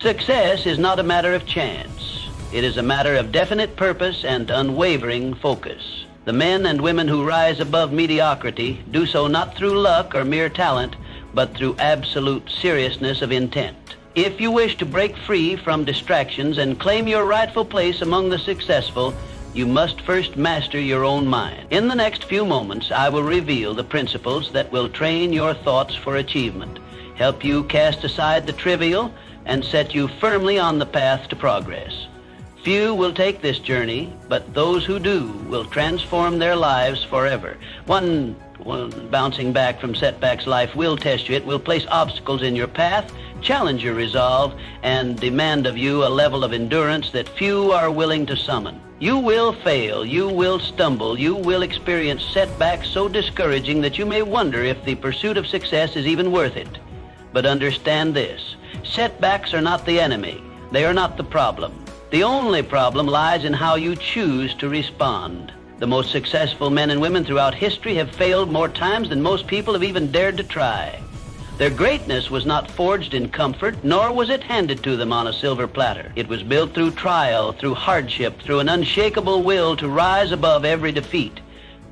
Success is not a matter of chance. It is a matter of definite purpose and unwavering focus. The men and women who rise above mediocrity do so not through luck or mere talent, but through absolute seriousness of intent. If you wish to break free from distractions and claim your rightful place among the successful, you must first master your own mind. In the next few moments, I will reveal the principles that will train your thoughts for achievement, help you cast aside the trivial, and set you firmly on the path to progress. Few will take this journey, but those who do will transform their lives forever. One bouncing back from setbacks life will test you. It will place obstacles in your path, challenge your resolve, and demand of you a level of endurance that few are willing to summon. You will fail, you will stumble, you will experience setbacks so discouraging that you may wonder if the pursuit of success is even worth it. But understand this, setbacks are not the enemy. They are not the problem. The only problem lies in how you choose to respond. The most successful men and women throughout history have failed more times than most people have even dared to try. Their greatness was not forged in comfort, nor was it handed to them on a silver platter. It was built through trial, through hardship, through an unshakable will to rise above every defeat.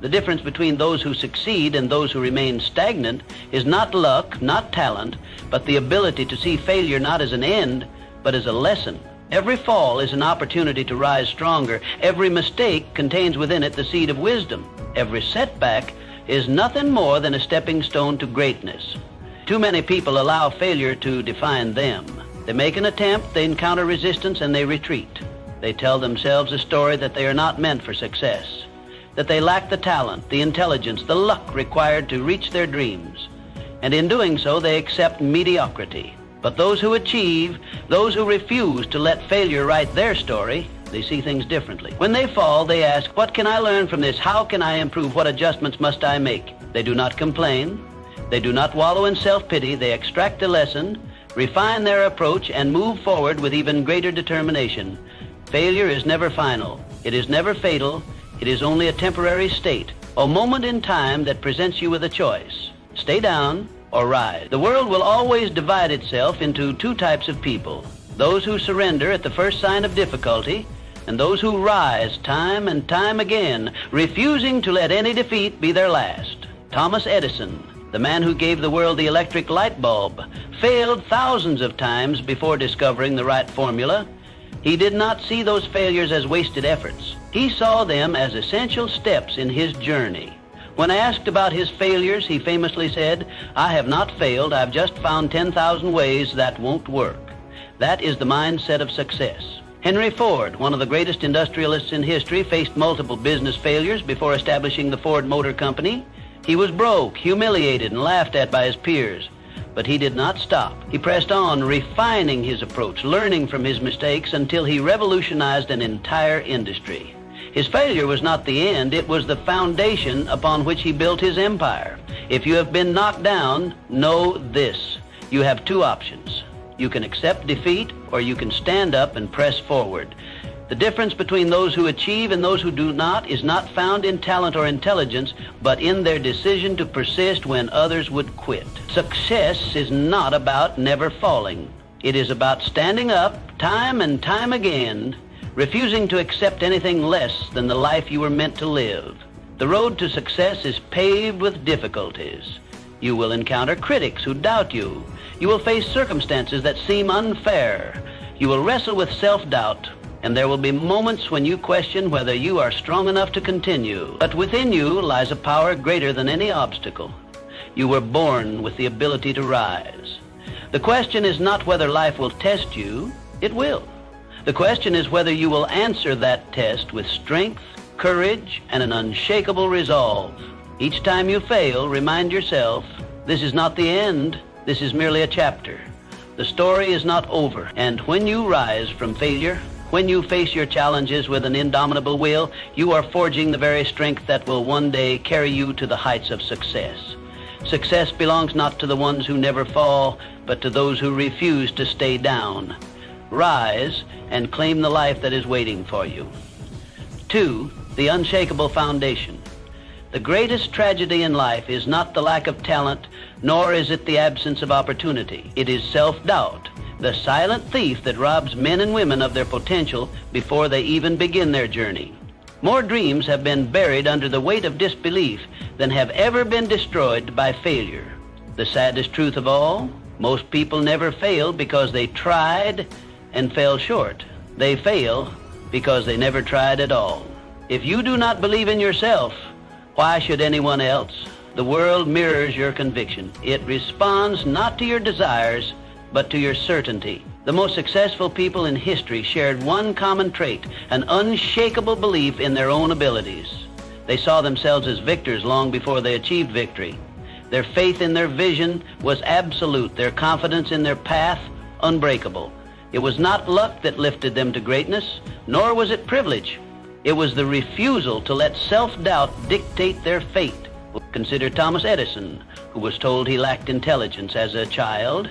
The difference between those who succeed and those who remain stagnant is not luck, not talent, but the ability to see failure not as an end, but as a lesson. Every fall is an opportunity to rise stronger. Every mistake contains within it the seed of wisdom. Every setback is nothing more than a stepping stone to greatness. Too many people allow failure to define them. They make an attempt, they encounter resistance, and they retreat. They tell themselves a story that they are not meant for success, that they lack the talent, the intelligence, the luck required to reach their dreams. And in doing so, they accept mediocrity. But those who achieve, those who refuse to let failure write their story, they see things differently. When they fall, they ask, what can I learn from this? How can I improve? What adjustments must I make? They do not complain. They do not wallow in self-pity. They extract a lesson, refine their approach, and move forward with even greater determination. Failure is never final. It is never fatal. It is only a temporary state, a moment in time that presents you with a choice. Stay down or rise. The world will always divide itself into two types of people: those who surrender at the first sign of difficulty, and those who rise time and time again, refusing to let any defeat be their last. Thomas Edison, the man who gave the world the electric light bulb, failed thousands of times before discovering the right formula. He did not see those failures as wasted efforts. He saw them as essential steps in his journey. When asked about his failures, he famously said, "I have not failed, I've just found 10,000 ways that won't work." That is the mindset of success. Henry Ford, one of the greatest industrialists in history, faced multiple business failures before establishing the Ford Motor Company. He was broke, humiliated, and laughed at by his peers. But he did not stop. He pressed on, refining his approach, learning from his mistakes until he revolutionized an entire industry. His failure was not the end, it was the foundation upon which he built his empire. If you have been knocked down, know this: you have two options. You can accept defeat, or you can stand up and press forward. The difference between those who achieve and those who do not is not found in talent or intelligence, but in their decision to persist when others would quit. Success is not about never falling. It is about standing up time and time again, refusing to accept anything less than the life you were meant to live. The road to success is paved with difficulties. You will encounter critics who doubt you. You will face circumstances that seem unfair. You will wrestle with self-doubt, and there will be moments when you question whether you are strong enough to continue. But within you lies a power greater than any obstacle. You were born with the ability to rise. The question is not whether life will test you. It will. The question is whether you will answer that test with strength, courage, and an unshakable resolve. Each time you fail, remind yourself, this is not the end, this is merely a chapter. The story is not over, and when you rise from failure, when you face your challenges with an indomitable will, you are forging the very strength that will one day carry you to the heights of success. Success belongs not to the ones who never fall, but to those who refuse to stay down. Rise and claim the life that is waiting for you. 2, the unshakable foundation. The greatest tragedy in life is not the lack of talent, nor is it the absence of opportunity. It is self-doubt, the silent thief that robs men and women of their potential before they even begin their journey. More dreams have been buried under the weight of disbelief than have ever been destroyed by failure. The saddest truth of all, most people never fail because they tried and fell short. They fail because they never tried at all. If you do not believe in yourself, why should anyone else? The world mirrors your conviction. It responds not to your desires, but to your certainty. The most successful people in history shared one common trait, an unshakable belief in their own abilities. They saw themselves as victors long before they achieved victory. Their faith in their vision was absolute, their confidence in their path unbreakable. It was not luck that lifted them to greatness, nor was it privilege. It was the refusal to let self-doubt dictate their fate. Consider Thomas Edison, who was told he lacked intelligence as a child.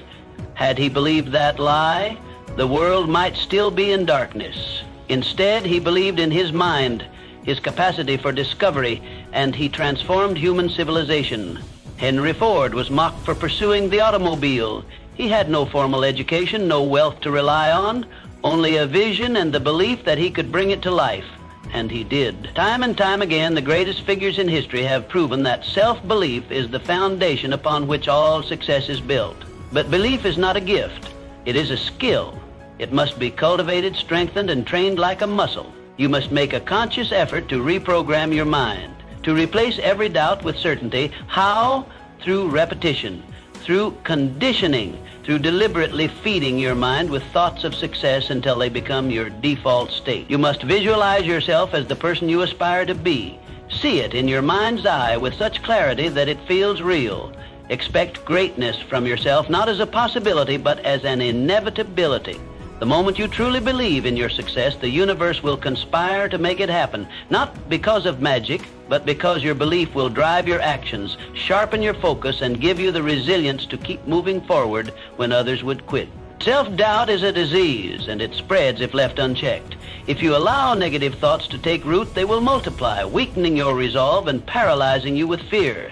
Had he believed that lie, the world might still be in darkness. Instead, he believed in his mind, his capacity for discovery, and he transformed human civilization. Henry Ford was mocked for pursuing the automobile. He had no formal education, no wealth to rely on, only a vision and the belief that he could bring it to life. And he did. Time and time again, the greatest figures in history have proven that self-belief is the foundation upon which all success is built. But belief is not a gift. It is a skill. It must be cultivated, strengthened, and trained like a muscle. You must make a conscious effort to reprogram your mind, to replace every doubt with certainty. How? Through repetition, through conditioning, through deliberately feeding your mind with thoughts of success until they become your default state. You must visualize yourself as the person you aspire to be. See it in your mind's eye with such clarity that it feels real. Expect greatness from yourself, not as a possibility, but as an inevitability. The moment you truly believe in your success, the universe will conspire to make it happen, not because of magic, but because your belief will drive your actions, sharpen your focus, and give you the resilience to keep moving forward when others would quit. Self-doubt is a disease, and it spreads if left unchecked. If you allow negative thoughts to take root, they will multiply, weakening your resolve and paralyzing you with fear.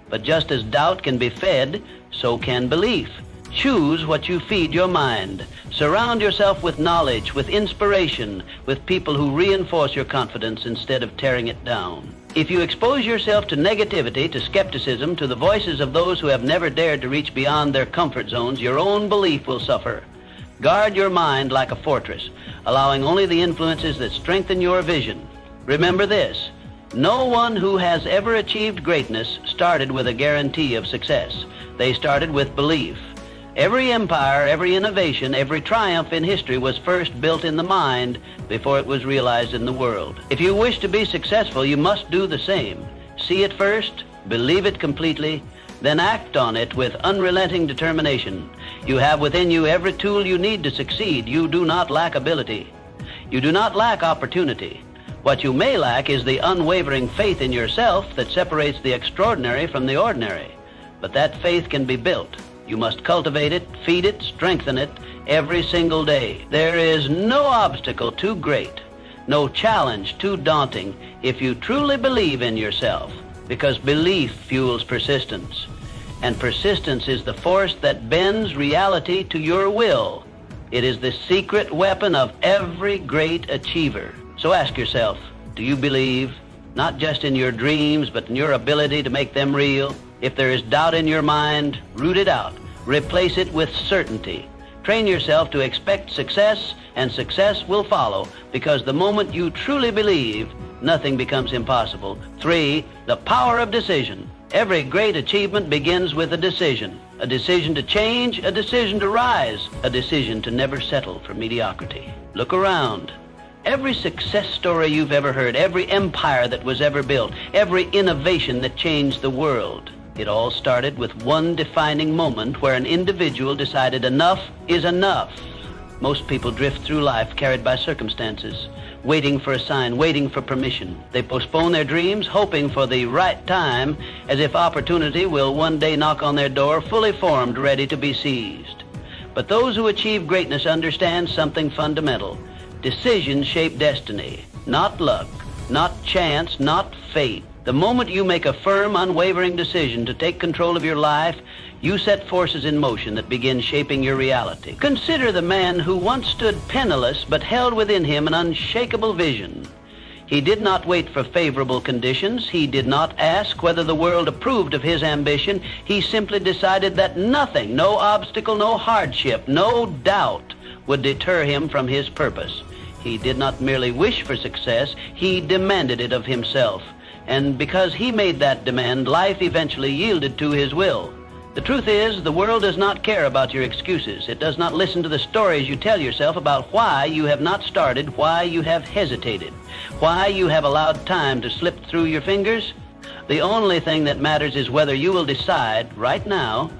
But just as doubt can be fed, so can belief. Choose what you feed your mind. Surround yourself with knowledge, with inspiration, with people who reinforce your confidence instead of tearing it down. If you expose yourself to negativity, to skepticism, to the voices of those who have never dared to reach beyond their comfort zones, your own belief will suffer. Guard your mind like a fortress, allowing only the influences that strengthen your vision. Remember this: no one who has ever achieved greatness started with a guarantee of success. They started with belief. Every empire, every innovation, every triumph in history was first built in the mind before it was realized in the world. If you wish to be successful, you must do the same. See it first, believe it completely, then act on it with unrelenting determination. You have within you every tool you need to succeed. You do not lack ability. You do not lack opportunity. What you may lack is the unwavering faith in yourself that separates the extraordinary from the ordinary. But that faith can be built. You must cultivate it, feed it, strengthen it every single day. There is no obstacle too great, no challenge too daunting if you truly believe in yourself, because belief fuels persistence. And persistence is the force that bends reality to your will. It is the secret weapon of every great achiever. So ask yourself, do you believe, not just in your dreams, but in your ability to make them real? If there is doubt in your mind, root it out. Replace it with certainty. Train yourself to expect success, and success will follow, because the moment you truly believe, nothing becomes impossible. 3, the power of decision. Every great achievement begins with a decision to change, a decision to rise, a decision to never settle for mediocrity. Look around. Every success story you've ever heard, every empire that was ever built, every innovation that changed the world, it all started with one defining moment where an individual decided enough is enough. Most people drift through life carried by circumstances, waiting for a sign, waiting for permission. They postpone their dreams, hoping for the right time, as if opportunity will one day knock on their door, fully formed, ready to be seized. But those who achieve greatness understand something fundamental. Decisions shape destiny, not luck, not chance, not fate. The moment you make a firm, unwavering decision to take control of your life, you set forces in motion that begin shaping your reality. Consider the man who once stood penniless but held within him an unshakable vision. He did not wait for favorable conditions. He did not ask whether the world approved of his ambition. He simply decided that nothing, no obstacle, no hardship, no doubt would deter him from his purpose. He did not merely wish for success, he demanded it of himself. And because he made that demand, life eventually yielded to his will. The truth is, the world does not care about your excuses. It does not listen to the stories you tell yourself about why you have not started, why you have hesitated, why you have allowed time to slip through your fingers. The only thing that matters is whether you will decide right now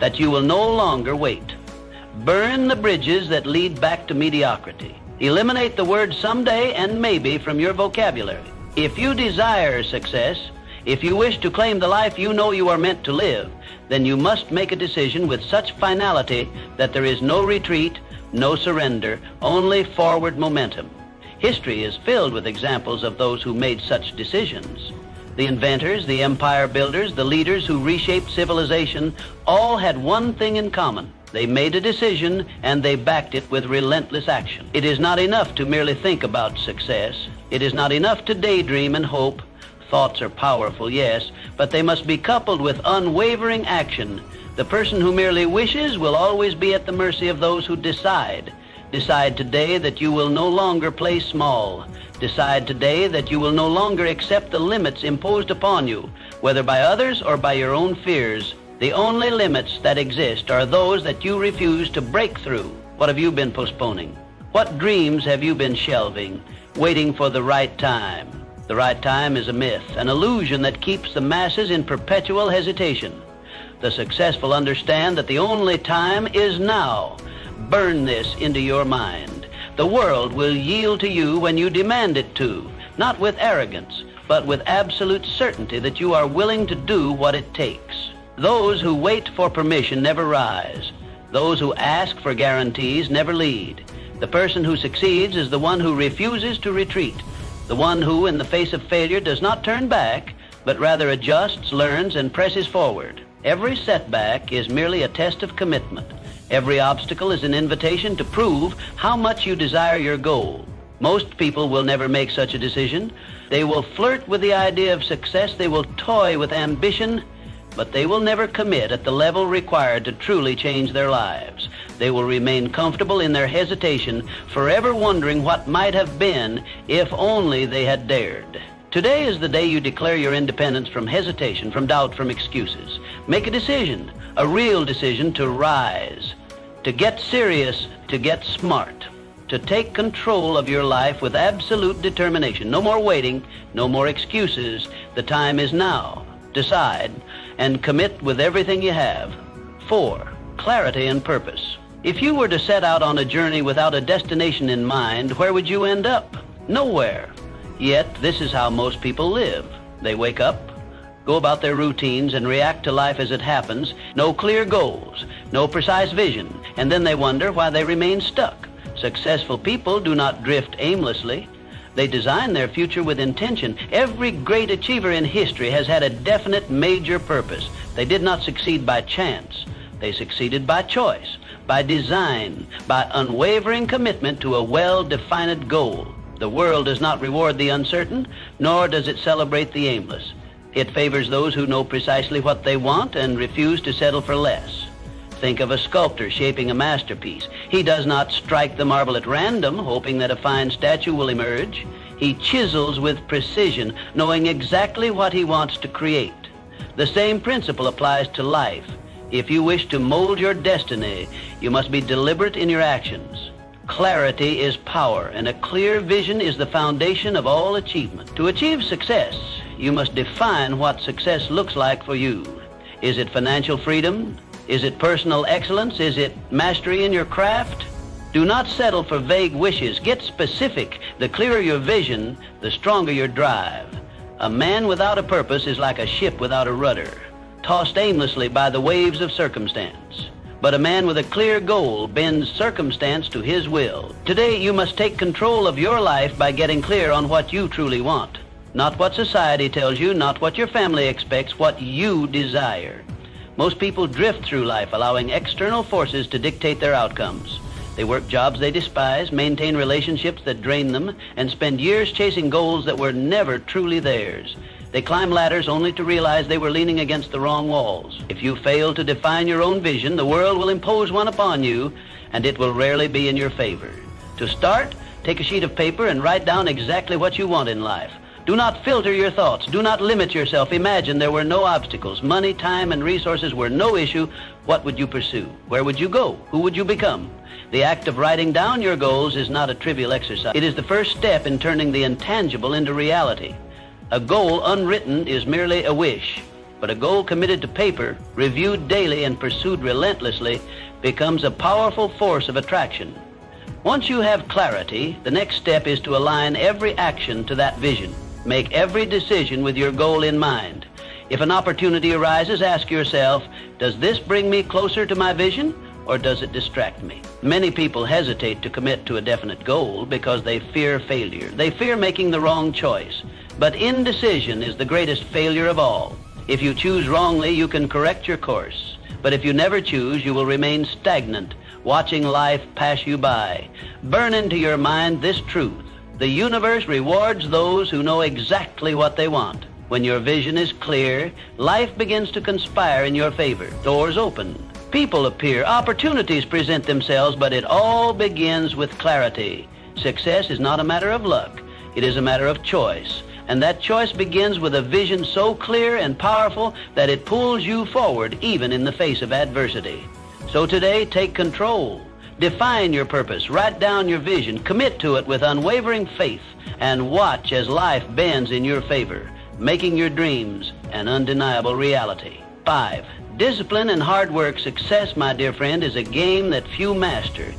that you will no longer wait. Burn the bridges that lead back to mediocrity. Eliminate the words someday and maybe from your vocabulary. If you desire success, if you wish to claim the life you know you are meant to live, then you must make a decision with such finality that there is no retreat, no surrender, only forward momentum. History is filled with examples of those who made such decisions. The inventors, the empire builders, the leaders who reshaped civilization, all had one thing in common. They made a decision and they backed it with relentless action. It is not enough to merely think about success. It is not enough to daydream and hope. Thoughts are powerful, yes, but they must be coupled with unwavering action. The person who merely wishes will always be at the mercy of those who decide. Decide today that you will no longer play small. Decide today that you will no longer accept the limits imposed upon you, whether by others or by your own fears. The only limits that exist are those that you refuse to break through. What have you been postponing? What dreams have you been shelving, waiting for the right time? The right time is a myth, an illusion that keeps the masses in perpetual hesitation. The successful understand that the only time is now. Burn this into your mind. The world will yield to you when you demand it to, not with arrogance, but with absolute certainty that you are willing to do what it takes. Those who wait for permission never rise. Those who ask for guarantees never lead. The person who succeeds is the one who refuses to retreat. The one who, in the face of failure, does not turn back, but rather adjusts, learns, and presses forward. Every setback is merely a test of commitment. Every obstacle is an invitation to prove how much you desire your goal. Most people will never make such a decision. They will flirt with the idea of success. They will toy with ambition, but they will never commit at the level required to truly change their lives. They will remain comfortable in their hesitation, forever wondering what might have been if only they had dared. Today is the day you declare your independence from hesitation, from doubt, from excuses. Make a decision, a real decision to rise, to get serious, to get smart, to take control of your life with absolute determination. No more waiting, no more excuses. The time is now. Decide and commit with everything you have. 4, clarity and purpose. If you were to set out on a journey without a destination in mind, where would you end up? Nowhere. Yet, this is how most people live. They wake up, go about their routines, and react to life as it happens. No clear goals, no precise vision, and then they wonder why they remain stuck. Successful people do not drift aimlessly. They design their future with intention. Every great achiever in history has had a definite major purpose. They did not succeed by chance. They succeeded by choice, by design, by unwavering commitment to a well-defined goal. The world does not reward the uncertain, nor does it celebrate the aimless. It favors those who know precisely what they want and refuse to settle for less. Think of a sculptor shaping a masterpiece. He does not strike the marble at random, hoping that a fine statue will emerge. He chisels with precision, knowing exactly what he wants to create. The same principle applies to life. If you wish to mold your destiny, you must be deliberate in your actions. Clarity is power, and a clear vision is the foundation of all achievement. To achieve success, you must define what success looks like for you. Is it financial freedom? Is it personal excellence? Is it mastery in your craft? Do not settle for vague wishes. Get specific. The clearer your vision, the stronger your drive. A man without a purpose is like a ship without a rudder, tossed aimlessly by the waves of circumstance. But a man with a clear goal bends circumstance to his will. Today, you must take control of your life by getting clear on what you truly want. Not what society tells you, not what your family expects, what you desire. Most people drift through life allowing external forces to dictate their outcomes. They work jobs they despise, maintain relationships that drain them, and spend years chasing goals that were never truly theirs. They climb ladders only to realize they were leaning against the wrong walls. If you fail to define your own vision, the world will impose one upon you, and it will rarely be in your favor. To start, take a sheet of paper and write down exactly what you want in life. Do not filter your thoughts. Do not limit yourself. Imagine there were no obstacles. Money, time, and resources were no issue. What would you pursue? Where would you go? Who would you become? The act of writing down your goals is not a trivial exercise. It is the first step in turning the intangible into reality. A goal unwritten is merely a wish, but a goal committed to paper, reviewed daily and pursued relentlessly, becomes a powerful force of attraction. Once you have clarity, the next step is to align every action to that vision. Make every decision with your goal in mind. If an opportunity arises, ask yourself, does this bring me closer to my vision, or does it distract me? Many people hesitate to commit to a definite goal because they fear failure. They fear making the wrong choice. But indecision is the greatest failure of all. If you choose wrongly, you can correct your course. But if you never choose, you will remain stagnant, watching life pass you by. Burn into your mind this truth. The universe rewards those who know exactly what they want. When your vision is clear, life begins to conspire in your favor. Doors open. People appear. Opportunities present themselves, but it all begins with clarity. Success is not a matter of luck. It is a matter of choice. And that choice begins with a vision so clear and powerful that it pulls you forward even in the face of adversity. So today, take control. Define your purpose. Write down your vision. Commit to it with unwavering faith. And watch as life bends in your favor, making your dreams an undeniable reality. 5. Discipline and hard work. Success, my dear friend, is a game that few master.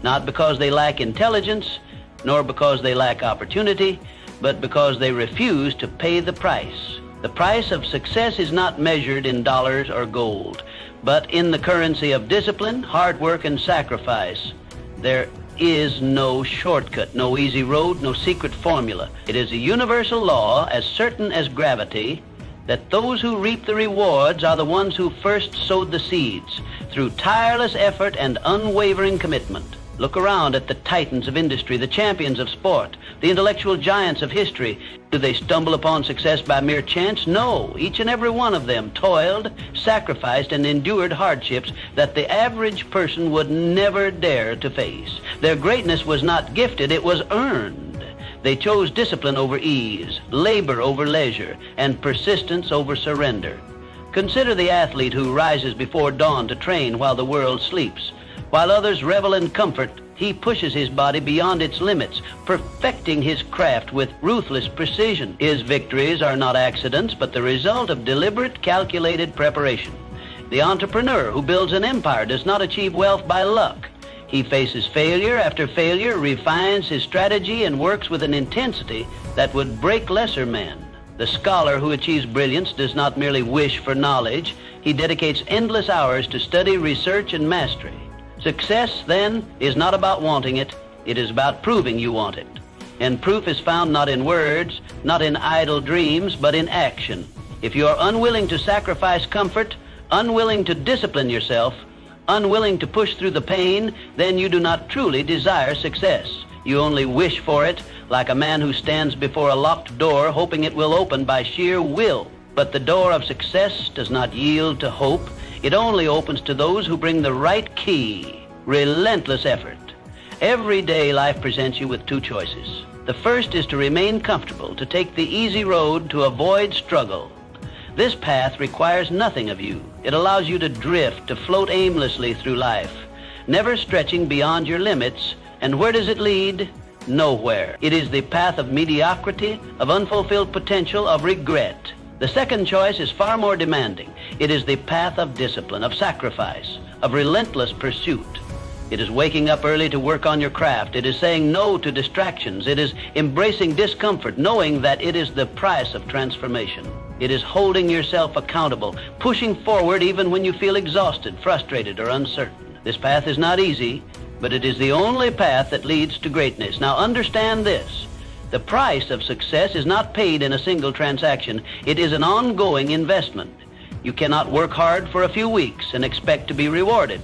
Not because they lack intelligence, nor because they lack opportunity, but because they refuse to pay the price. The price of success is not measured in dollars or gold, but in the currency of discipline, hard work, and sacrifice. There is no shortcut, no easy road, no secret formula. It is a universal law, as certain as gravity, that those who reap the rewards are the ones who first sowed the seeds through tireless effort and unwavering commitment. Look around at the titans of industry, the champions of sport, the intellectual giants of history. Do they stumble upon success by mere chance? No. Each and every one of them toiled, sacrificed, and endured hardships that the average person would never dare to face. Their greatness was not gifted, it was earned. They chose discipline over ease, labor over leisure, and persistence over surrender. Consider the athlete who rises before dawn to train while the world sleeps. While others revel in comfort, he pushes his body beyond its limits, perfecting his craft with ruthless precision. His victories are not accidents, but the result of deliberate, calculated preparation. The entrepreneur who builds an empire does not achieve wealth by luck. He faces failure after failure, refines his strategy, and works with an intensity that would break lesser men. The scholar who achieves brilliance does not merely wish for knowledge. He dedicates endless hours to study, research, and mastery. Success, then, is not about wanting it. It is about proving you want it. And proof is found not in words, not in idle dreams, but in action. If you are unwilling to sacrifice comfort, unwilling to discipline yourself, unwilling to push through the pain, then you do not truly desire success. You only wish for it, like a man who stands before a locked door hoping it will open by sheer will. But the door of success does not yield to hope. It only opens to those who bring the right key, relentless effort. Every day life presents you with two choices. The first is to remain comfortable, to take the easy road, to avoid struggle. This path requires nothing of you. It allows you to drift, to float aimlessly through life, never stretching beyond your limits. And where does it lead? Nowhere. It is the path of mediocrity, of unfulfilled potential, of regret. The second choice is far more demanding. It is the path of discipline, of sacrifice, of relentless pursuit. It is waking up early to work on your craft. It is saying no to distractions. It is embracing discomfort, knowing that it is the price of transformation. It is holding yourself accountable, pushing forward even when you feel exhausted, frustrated, or uncertain. This path is not easy, but it is the only path that leads to greatness. Now understand this. The price of success is not paid in a single transaction. It is an ongoing investment. You cannot work hard for a few weeks and expect to be rewarded.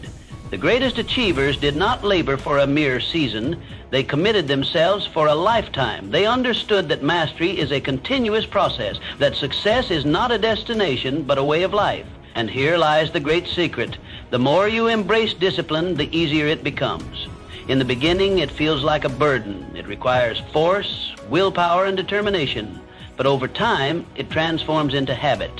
The greatest achievers did not labor for a mere season. They committed themselves for a lifetime. They understood that mastery is a continuous process, that success is not a destination, but a way of life. And here lies the great secret. The more you embrace discipline, the easier it becomes. In the beginning, it feels like a burden. It requires force, willpower, and determination. But over time, it transforms into habit.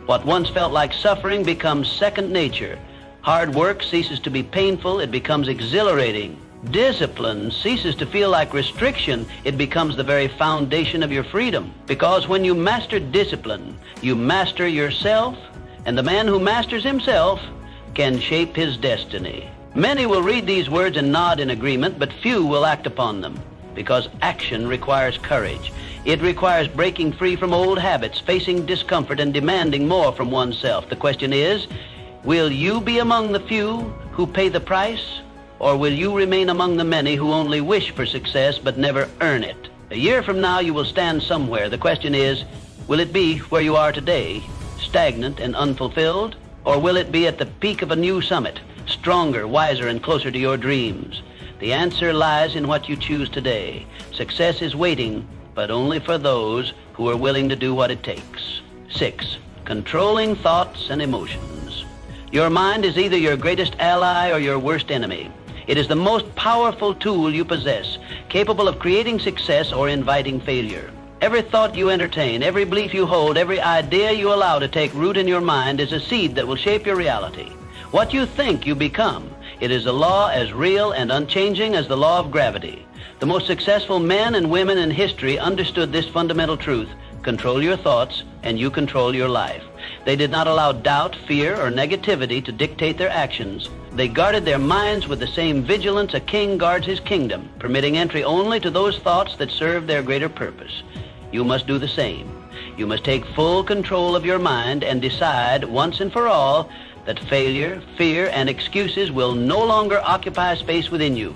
What once felt like suffering becomes second nature. Hard work ceases to be painful. It becomes exhilarating. Discipline ceases to feel like restriction. It becomes the very foundation of your freedom. Because when you master discipline, you master yourself, and the man who masters himself can shape his destiny. Many will read these words and nod in agreement, but few will act upon them, because action requires courage. It requires breaking free from old habits, facing discomfort, and demanding more from oneself. The question is, will you be among the few who pay the price, or will you remain among the many who only wish for success but never earn it? A year from now, you will stand somewhere. The question is, will it be where you are today, stagnant and unfulfilled, or will it be at the peak of a new summit, stronger, wiser, and closer to your dreams? The answer lies in what you choose today. Success is waiting, but only for those who are willing to do what it takes. 6. Controlling thoughts and emotions. Your mind is either your greatest ally or your worst enemy. It is the most powerful tool you possess, capable of creating success or inviting failure. Every thought you entertain, every belief you hold, every idea you allow to take root in your mind is a seed that will shape your reality. What you think, you become. It is a law as real and unchanging as the law of gravity. The most successful men and women in history understood this fundamental truth. Control your thoughts, and you control your life. They did not allow doubt, fear, or negativity to dictate their actions. They guarded their minds with the same vigilance a king guards his kingdom, permitting entry only to those thoughts that serve their greater purpose. You must do the same. You must take full control of your mind and decide once and for all that failure, fear, and excuses will no longer occupy space within you.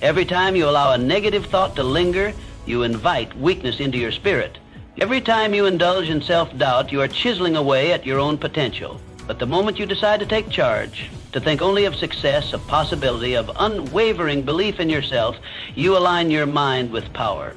Every time you allow a negative thought to linger, you invite weakness into your spirit. Every time you indulge in self-doubt, you are chiseling away at your own potential. But the moment you decide to take charge, to think only of success, of possibility, of unwavering belief in yourself, you align your mind with power.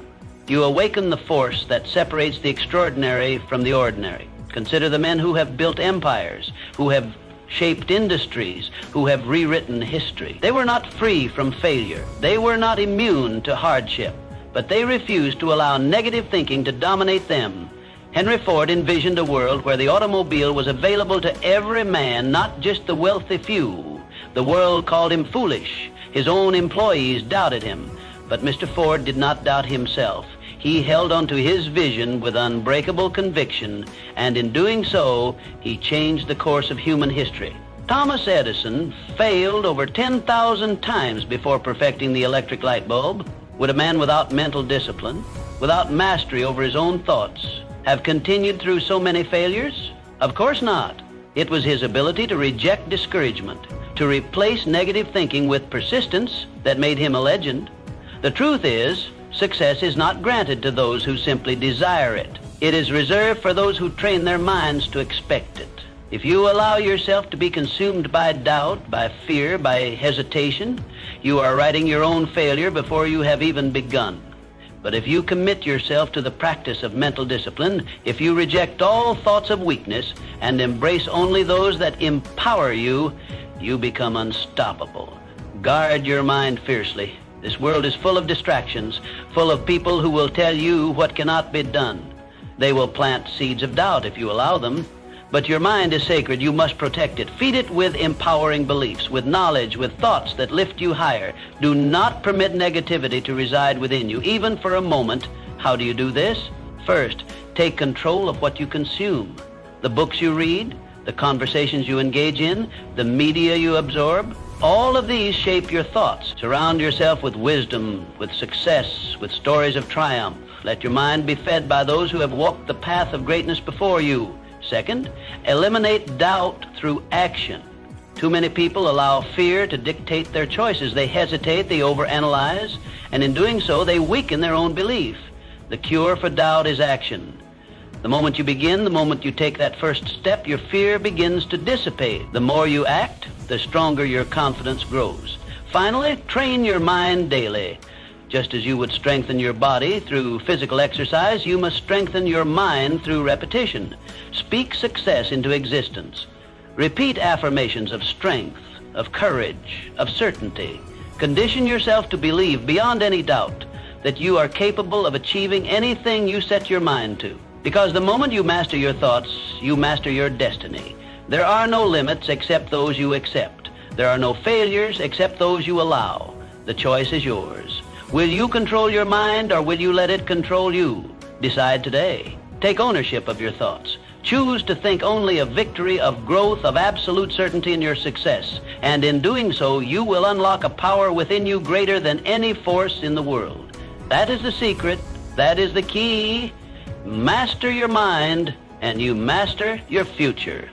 You awaken the force that separates the extraordinary from the ordinary. Consider the men who have built empires, who have shaped industries, who have rewritten history. They were not free from failure. They were not immune to hardship, but they refused to allow negative thinking to dominate them. Henry Ford envisioned a world where the automobile was available to every man, not just the wealthy few. The world called him foolish. His own employees doubted him, but Mr. Ford did not doubt himself. He held on to his vision with unbreakable conviction, and in doing so, he changed the course of human history. Thomas Edison failed over 10,000 times before perfecting the electric light bulb. Would a man without mental discipline, without mastery over his own thoughts, have continued through so many failures? Of course not. It was his ability to reject discouragement, to replace negative thinking with persistence that made him a legend. The truth is, success is not granted to those who simply desire it. It is reserved for those who train their minds to expect it. If you allow yourself to be consumed by doubt, by fear, by hesitation, you are writing your own failure before you have even begun. But if you commit yourself to the practice of mental discipline, if you reject all thoughts of weakness and embrace only those that empower you, you become unstoppable. Guard your mind fiercely. This world is full of distractions, full of people who will tell you what cannot be done. They will plant seeds of doubt if you allow them. But your mind is sacred. You must protect it. Feed it with empowering beliefs, with knowledge, with thoughts that lift you higher. Do not permit negativity to reside within you, even for a moment. How do you do this? First, take control of what you consume. The books you read, the conversations you engage in, the media you absorb. All of these shape your thoughts. Surround yourself with wisdom, with success, with stories of triumph. Let your mind be fed by those who have walked the path of greatness before you. Second, eliminate doubt through action. Too many people allow fear to dictate their choices. They hesitate, they overanalyze, and in doing so, they weaken their own belief. The cure for doubt is action. The moment you begin, the moment you take that first step, your fear begins to dissipate. The more you act, the stronger your confidence grows. Finally, train your mind daily. Just as you would strengthen your body through physical exercise, you must strengthen your mind through repetition. Speak success into existence. Repeat affirmations of strength, of courage, of certainty. Condition yourself to believe beyond any doubt that you are capable of achieving anything you set your mind to. Because the moment you master your thoughts, you master your destiny. There are no limits except those you accept. There are no failures except those you allow. The choice is yours. Will you control your mind or will you let it control you? Decide today. Take ownership of your thoughts. Choose to think only of victory, of growth, of absolute certainty in your success. And in doing so, you will unlock a power within you greater than any force in the world. That is the secret. That is the key. Master your mind, and you master your future.